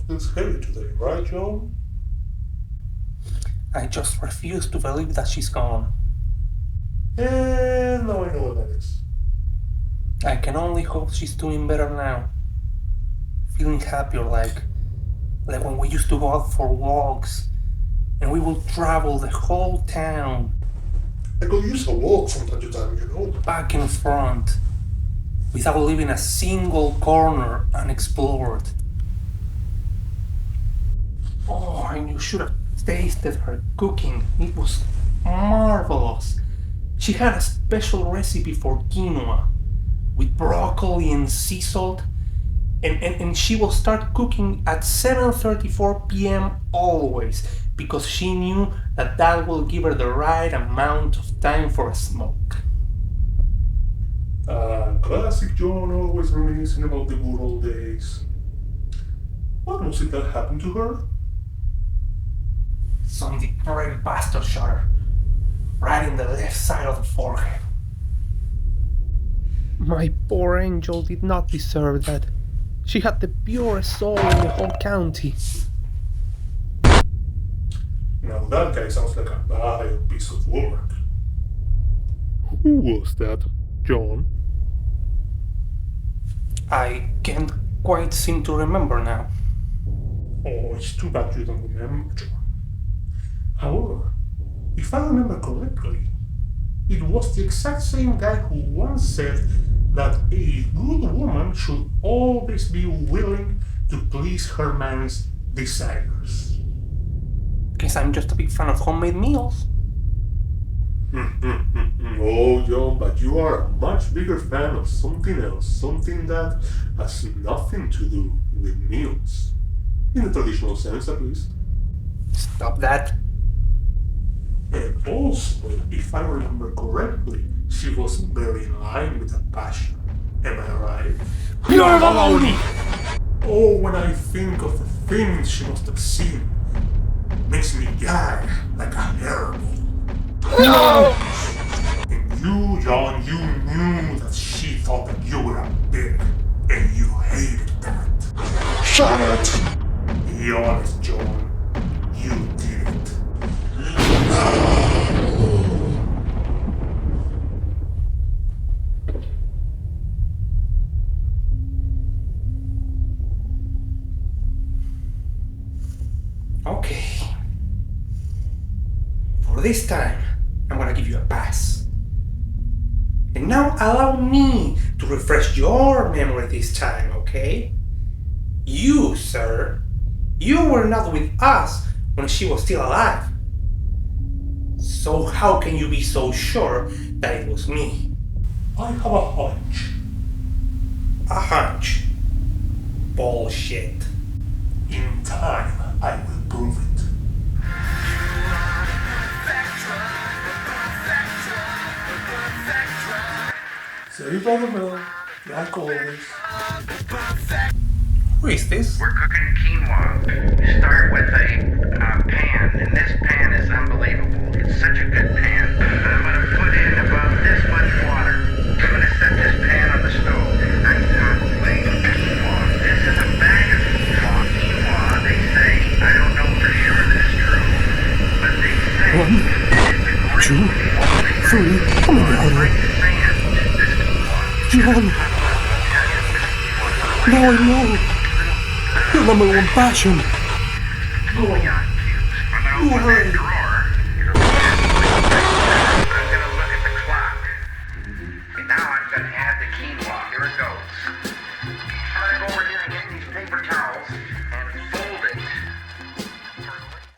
feels heavy today, right, John? I just refuse to believe that she's gone. And now I know what that is. I can only hope she's doing better now. Feeling happier like when we used to go out for walks and we would travel the whole town I could use a walk from time to time, back and front without leaving a single corner unexplored. Oh, and you should have tasted her cooking. It was marvelous. She had a special recipe for quinoa with broccoli and sea salt, and she will start cooking at 7:34 p.m. always because she knew that will give her the right amount of time for a smoke. Classic John, always reminiscing about the good old days. What was it that happened to her? Some depraved bastard shot her right in the left side of the forehead. My poor angel did not deserve that. She had the purest soul in the whole county. Now that guy sounds like a vile piece of work. Who was that, John? I can't quite seem to remember now. Oh, it's too bad you don't remember, John. However, if I remember correctly, it was the exact same guy who once said that a good woman should always be willing to please her man's desires. Guess I'm just a big fan of homemade meals. Oh, John, but you are a much bigger fan of something else, something that has nothing to do with meals. In the traditional sense, at least. Stop that. And also, if I remember correctly, she was very in line with that passion. Am I right? You're baloney! Oh, when I think of the things she must have seen, makes me gag like a hairball. No! And you, John, you knew that she thought that you were a pig, and you hated that. Shut it! Be honest, John. You did it. Okay. For this time, I'm gonna give you a pass. And now allow me to refresh your memory this time, okay? You, sir, you were not with us when she was still alive. So how can you be so sure that it was me? I have a hunch. A hunch. Bullshit. In time, I will prove it. Saved by the bell, like always. Who is this? We're cooking quinoa. You start with a pan, and this pan is unbelievable. It's such a good pan. I'm going to put in about this much water. I'm going to set this pan on the stove. I'm saute quinoa. This is a bag of quinoa. Quinoa, they say, I don't know for sure this is true, but they say it's a great 2, 3, come on, honey. sand, this quinoa. John. Now I know. Your number one passion. Bouillon cubes. I'm going to open that drawer.